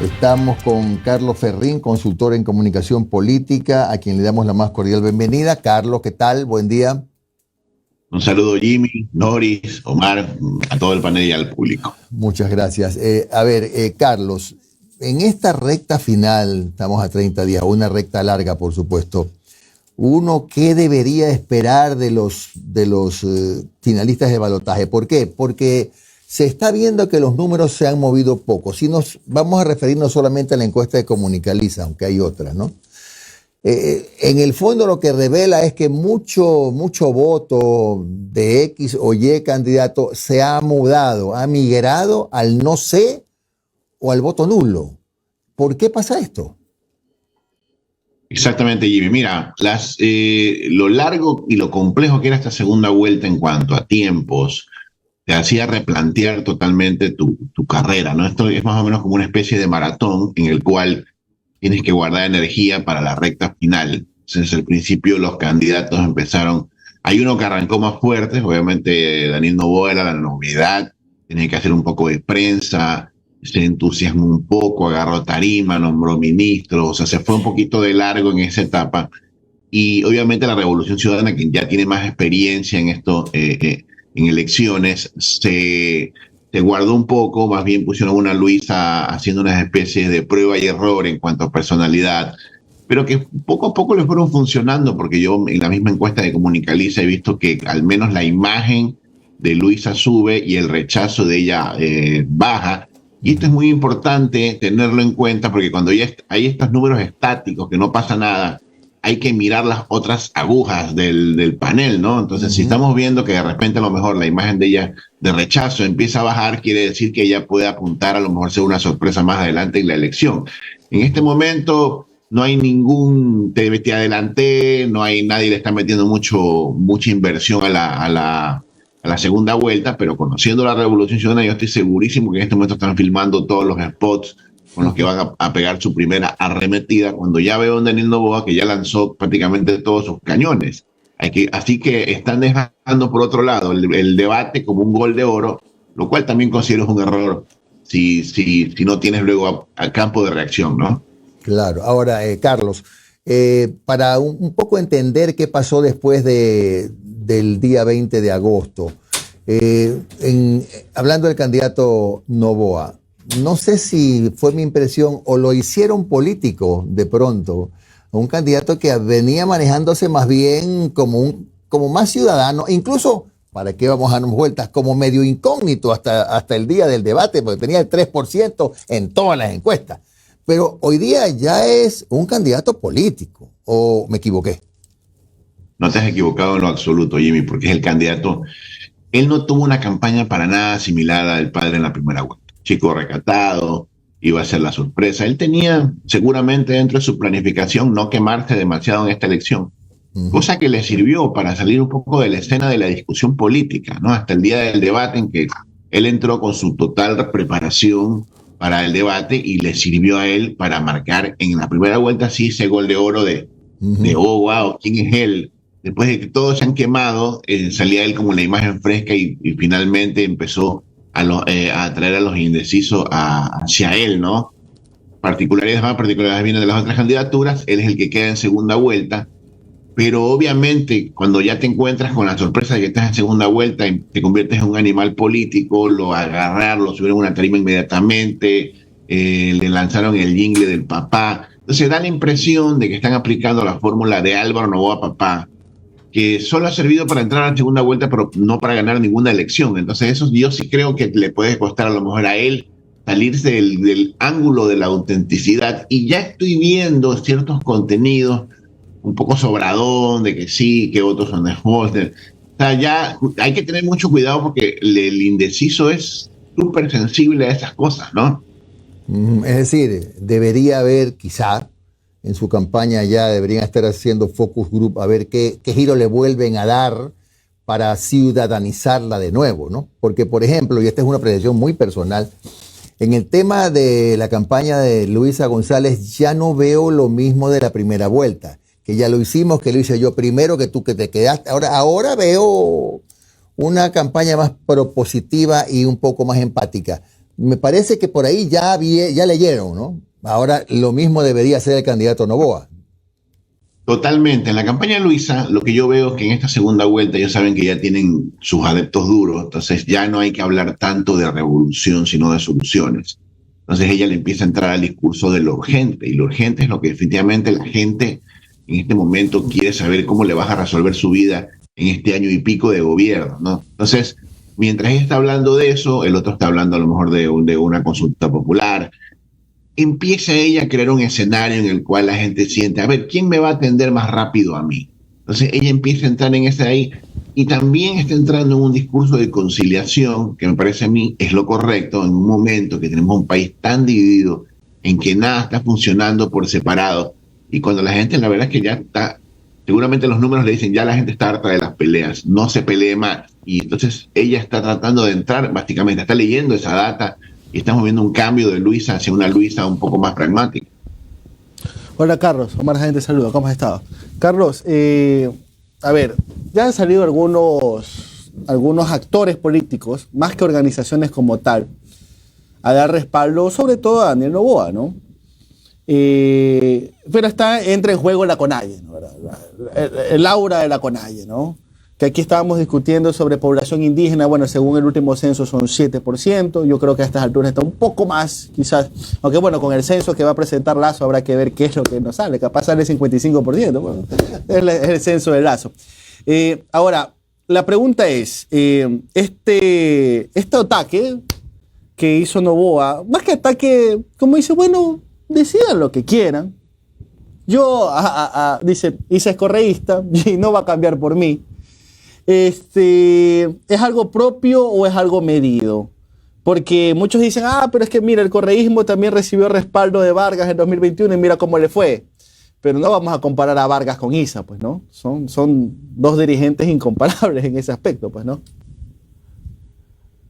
Estamos con Carlos Ferrín, consultor en comunicación política, a quien le damos la más cordial bienvenida. Carlos, ¿qué tal? Buen día. Un saludo, Jimmy, Noris, Omar, a todo el panel y al público. Muchas gracias. Carlos, en esta recta final, estamos a 30 días, una recta larga, por supuesto. ¿Qué debería esperar de los finalistas de balotaje? ¿Por qué? Porque se está viendo que los números se han movido poco. Si nos vamos a referirnos solamente a la encuesta de Comunicaliza, aunque hay otras, ¿no? En el fondo lo que revela es que mucho voto de X o Y candidato se ha mudado, ha migrado al no sé o al voto nulo. ¿Por qué pasa esto? Exactamente, Jimmy. Mira, lo largo y lo complejo que era esta segunda vuelta en cuanto a tiempos, te hacía replantear totalmente tu carrera, ¿no? Esto es más o menos como una especie de maratón en el cual tienes que guardar energía para la recta final. Entonces, al principio los candidatos empezaron, hay uno que arrancó más fuerte, obviamente Daniel Noboa era la novedad, tenía que hacer un poco de prensa, se entusiasmó un poco, agarró tarima, nombró ministros, o sea, se fue un poquito de largo en esa etapa. Y obviamente la Revolución Ciudadana, que ya tiene más experiencia en esto, en elecciones, se guardó un poco, más bien pusieron a una Luisa haciendo unas especies de prueba y error en cuanto a personalidad, pero que poco a poco le fueron funcionando, porque yo en la misma encuesta de Comunicaliza he visto que al menos la imagen de Luisa sube y el rechazo de ella baja. Y esto es muy importante tenerlo en cuenta, porque cuando ya hay estos números estáticos, que no pasa nada, hay que mirar las otras agujas del panel, ¿no? Entonces, si estamos viendo que de repente a lo mejor la imagen de ella de rechazo empieza a bajar, quiere decir que ella puede apuntar a lo mejor ser una sorpresa más adelante en la elección. En este momento no hay ningún te adelanté, no hay nadie le está metiendo mucha inversión a la segunda vuelta, pero conociendo la Revolución Ciudadana, yo estoy segurísimo que en este momento están filmando todos los spots con los que van a pegar su primera arremetida, cuando ya veo a Daniel Noboa que ya lanzó prácticamente todos sus cañones. Así que están dejando por otro lado el debate como un gol de oro, lo cual también considero es un error si no tienes luego a campo de reacción, ¿no? Claro. Ahora, Carlos, para un poco entender qué pasó después del día 20 de agosto, hablando del candidato Noboa, no sé si fue mi impresión o lo hicieron político de pronto, un candidato que venía manejándose más bien como más ciudadano, incluso, ¿para qué vamos a darnos vueltas? Como medio incógnito hasta el día del debate, porque tenía el 3% en todas las encuestas. Pero hoy día ya es un candidato político, ¿o me equivoqué? No te has equivocado en lo absoluto, Jimmy, porque es el candidato. Él no tuvo una campaña para nada similar a la del padre en la primera vuelta. Chico recatado, iba a ser la sorpresa. Él tenía seguramente dentro de su planificación no quemarse demasiado en esta elección, cosa que le sirvió para salir un poco de la escena de la discusión política, ¿no? Hasta el día del debate en que él entró con su total preparación para el debate y le sirvió a él para marcar en la primera vuelta sí ese gol de oro de oh, wow, ¿quién es él? Después de que todos se han quemado, salía él como la imagen fresca y finalmente empezó a atraer a los indecisos hacia él, ¿no? Particularidades vienen de las otras candidaturas, él es el que queda en segunda vuelta, pero obviamente cuando ya te encuentras con la sorpresa de que estás en segunda vuelta y te conviertes en un animal político, lo subieron a una tarima inmediatamente, le lanzaron el jingle del papá, entonces da la impresión de que están aplicando la fórmula de Álvaro Noboa papá, que solo ha servido para entrar a la segunda vuelta, pero no para ganar ninguna elección. Entonces eso yo sí creo que le puede costar a lo mejor a él salirse del ángulo de la autenticidad. Y ya estoy viendo ciertos contenidos un poco sobradón, de que sí, que otros son de Holster. O sea, ya hay que tener mucho cuidado porque el indeciso es súper sensible a esas cosas, ¿no? Es decir, debería haber quizá en su campaña ya deberían estar haciendo focus group a ver qué giro le vuelven a dar para ciudadanizarla de nuevo, ¿no? Porque, por ejemplo, y esta es una apreciación muy personal, en el tema de la campaña de Luisa González ya no veo lo mismo de la primera vuelta, que ya lo hicimos, que lo hice yo primero, que tú que te quedaste. Ahora veo una campaña más propositiva y un poco más empática. Me parece que por ahí ya leyeron, ¿no? Ahora lo mismo debería ser el candidato Noboa. Totalmente. En la campaña de Luisa, lo que yo veo es que en esta segunda vuelta ellos saben que ya tienen sus adeptos duros, entonces ya no hay que hablar tanto de revolución, sino de soluciones. Entonces ella le empieza a entrar al discurso de lo urgente, y lo urgente es lo que definitivamente la gente en este momento quiere saber cómo le vas a resolver su vida en este año y pico de gobierno, ¿no? Entonces, mientras ella está hablando de eso, el otro está hablando a lo mejor de una consulta popular. Empieza ella a crear un escenario en el cual la gente siente, a ver, ¿quién me va a atender más rápido a mí? Entonces ella empieza a entrar en ese ahí y también está entrando en un discurso de conciliación que me parece a mí es lo correcto en un momento que tenemos un país tan dividido en que nada está funcionando por separado y cuando la gente la verdad es que ya está, seguramente los números le dicen ya la gente está harta de las peleas, no se pelee más y entonces ella está tratando de entrar, básicamente está leyendo esa data y estamos viendo un cambio de Luisa hacia una Luisa un poco más pragmática. Hola Carlos, Omar Jaén te saluda, ¿cómo has estado? Carlos, a ver, ya han salido algunos actores políticos, más que organizaciones como tal, a dar respaldo, sobre todo a Daniel Noboa, ¿no? Pero entra en juego la CONAIE, ¿no? El aura de la CONAIE, ¿no? Que aquí estábamos discutiendo sobre población indígena, bueno, según el último censo son 7%, yo creo que a estas alturas está un poco más, quizás, aunque bueno, con el censo que va a presentar Lazo habrá que ver qué es lo que nos sale, capaz sale 55%, bueno, es el censo de Lazo. Ahora, la pregunta es, este ataque que hizo Noboa, más que ataque, como dice, bueno, decidan lo que quieran, yo, dice, Isa es correísta y no va a cambiar por mí. ¿Es algo propio o es algo medido? Porque muchos dicen, pero es que mira, el correísmo también recibió respaldo de Vargas en 2021 y mira cómo le fue. Pero no vamos a comparar a Vargas con Isa, pues, ¿no? Son dos dirigentes incomparables en ese aspecto, pues, ¿no?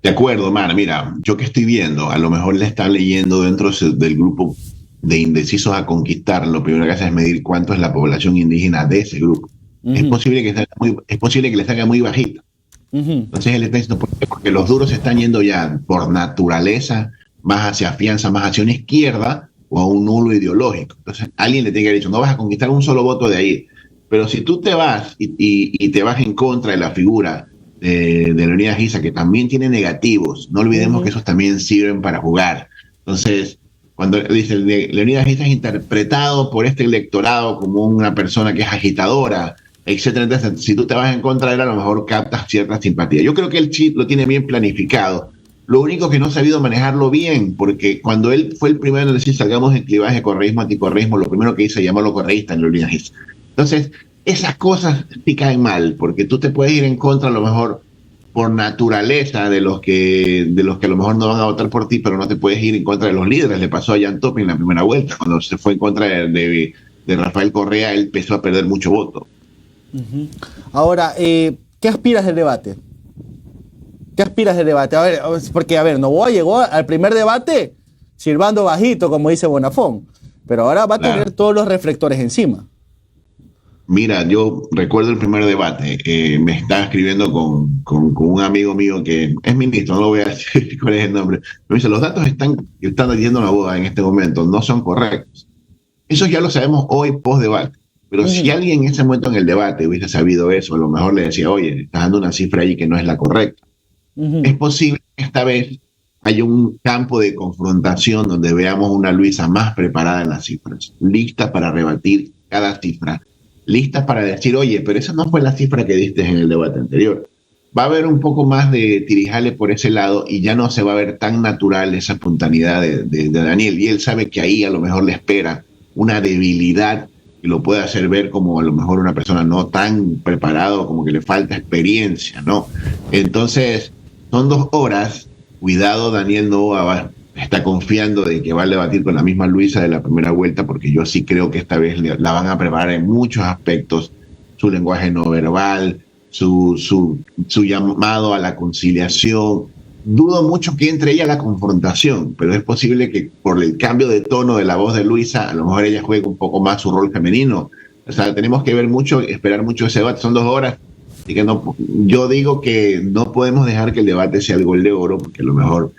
De acuerdo, Mar, mira, yo que estoy viendo, a lo mejor le está leyendo dentro del grupo de indecisos a conquistar, lo primero que hace es medir cuánto es la población indígena de ese grupo. Es posible que le salga muy bajita. Entonces él está diciendo, ¿por qué? Porque los duros se están yendo ya por naturaleza más hacia fianza, más hacia una izquierda o a un nulo ideológico. Entonces alguien le tiene que haber dicho, no vas a conquistar un solo voto de ahí. Pero si tú te vas y te vas en contra de la figura de Leonidas Issa, que también tiene negativos, no olvidemos que esos también sirven para jugar. Entonces, cuando dice Leonidas Issa es interpretado por este electorado como una persona que es agitadora, etcétera. Entonces, si tú te vas en contra de él, a lo mejor captas cierta simpatía. Yo creo que el chip lo tiene bien planificado. Lo único que no ha sabido manejarlo bien, porque cuando él fue el primero en decir salgamos del clivaje correísmo-anticorreísmo, lo primero que hizo es llamarlo correísta en Leonidas Issa. Entonces, esas cosas sí caen mal, porque tú te puedes ir en contra a lo mejor por naturaleza de los que a lo mejor no van a votar por ti, pero no te puedes ir en contra de los líderes. Le pasó a Jan Topi en la primera vuelta, cuando se fue en contra de Rafael Correa, él empezó a perder mucho voto. Ahora, ¿qué aspiras del debate? ¿Qué aspiras del debate? A ver, porque, Noboa llegó al primer debate silbando bajito, como dice Bonafón, pero ahora va a tener todos los reflectores encima. Mira, yo recuerdo el primer debate, me estaba escribiendo con un amigo mío que es ministro, no lo voy a decir cuál es el nombre, me dice, los datos que están diciendo Noboa en este momento no son correctos. Eso ya lo sabemos hoy post-debate, pero si alguien en ese momento en el debate hubiese sabido eso, a lo mejor le decía, oye, estás dando una cifra ahí que no es la correcta. Es posible que esta vez haya un campo de confrontación donde veamos una Luisa más preparada en las cifras, lista para rebatir cada cifra, listas para decir, oye, pero esa no fue la cifra que diste en el debate anterior. Va a haber un poco más de tirijale por ese lado y ya no se va a ver tan natural esa espontaneidad de Daniel. Y él sabe que ahí a lo mejor le espera una debilidad que lo puede hacer ver como a lo mejor una persona no tan preparado, como que le falta experiencia, ¿no? Entonces, son 2 horas. Cuidado, Daniel Noboa está confiando de que va a debatir con la misma Luisa de la primera vuelta, porque yo sí creo que esta vez la van a preparar en muchos aspectos, su lenguaje no verbal, su llamado a la conciliación. Dudo mucho que entre ella a la confrontación, pero es posible que por el cambio de tono de la voz de Luisa, a lo mejor ella juegue un poco más su rol femenino. O sea, tenemos que ver mucho, esperar mucho ese debate, son 2 horas. Así que no, yo digo que no podemos dejar que el debate sea el gol de oro, porque a lo mejor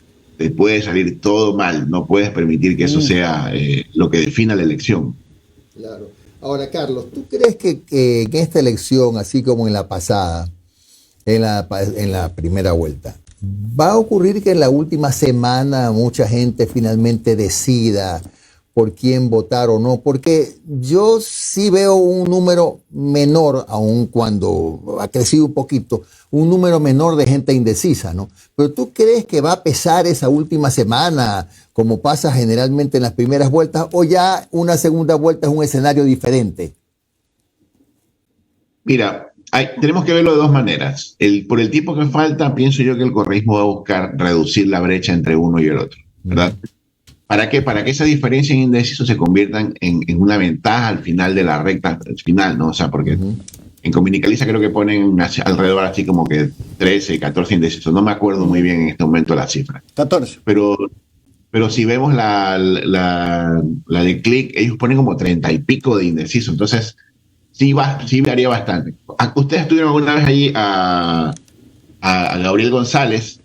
te puede salir todo mal. No puedes permitir que eso sea lo que defina la elección. Claro. Ahora, Carlos, ¿tú crees que en esta elección, así como en la pasada, en la primera vuelta, va a ocurrir que en la última semana mucha gente finalmente decida por quién votar o no? Porque yo sí veo un número menor, aun cuando ha crecido un poquito, un número menor de gente indecisa, ¿no? Pero ¿tú crees que va a pesar esa última semana, como pasa generalmente en las primeras vueltas, o ya una segunda vuelta es un escenario diferente? Mira, tenemos que verlo de dos maneras. Por el tiempo que falta, pienso yo que el correísmo va a buscar reducir la brecha entre uno y el otro, ¿verdad? ¿Para qué? Para que esa diferencia en indecisos se convierta en una ventaja al final de la recta final, ¿no? O sea, porque en Comunicaliza creo que ponen alrededor así como que 13, 14 indecisos. No me acuerdo muy bien en este momento la cifra. 14. Pero si vemos la de Click, ellos ponen como 30 y pico de indecisos. Entonces, sí varía bastante. ¿Ustedes estuvieron alguna vez allí a Gabriel González?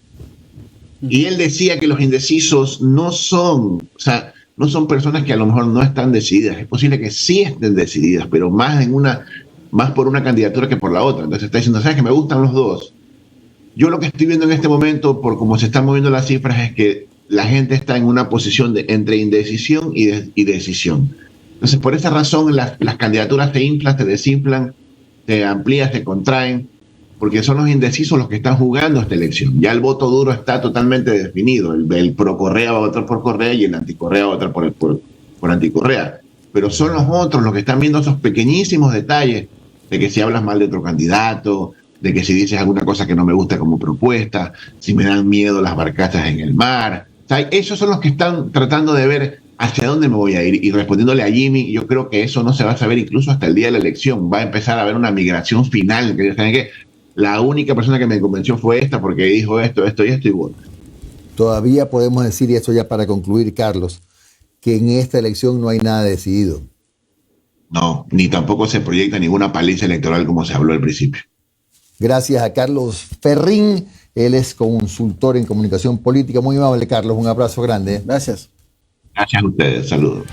Y él decía que los indecisos no son personas que a lo mejor no están decididas. Es posible que sí estén decididas, pero más por una candidatura que por la otra. Entonces está diciendo, ¿sabes que me gustan los dos? Yo lo que estoy viendo en este momento, por cómo se están moviendo las cifras, es que la gente está en una posición entre indecisión y decisión. Entonces, por esa razón, las candidaturas se inflan, se desinflan, se amplían, se contraen, porque son los indecisos los que están jugando esta elección. Ya el voto duro está totalmente definido. El pro Correa va a votar por Correa y el anticorrea va a votar por anticorrea. Pero son los otros los que están viendo esos pequeñísimos detalles de que si hablas mal de otro candidato, de que si dices alguna cosa que no me gusta como propuesta, si me dan miedo las barcazas en el mar. O sea, esos son los que están tratando de ver hacia dónde me voy a ir. Y respondiéndole a Jimmy, yo creo que eso no se va a saber incluso hasta el día de la elección. Va a empezar a haber una migración final, que saben que la única persona que me convenció fue esta porque dijo esto y bueno. Todavía podemos decir, y esto ya para concluir, Carlos, que en esta elección no hay nada decidido. No, ni tampoco se proyecta ninguna paliza electoral como se habló al principio. Gracias a Carlos Ferrín, él es consultor en comunicación política. Muy amable, Carlos, un abrazo grande. Gracias. Gracias a ustedes, saludos.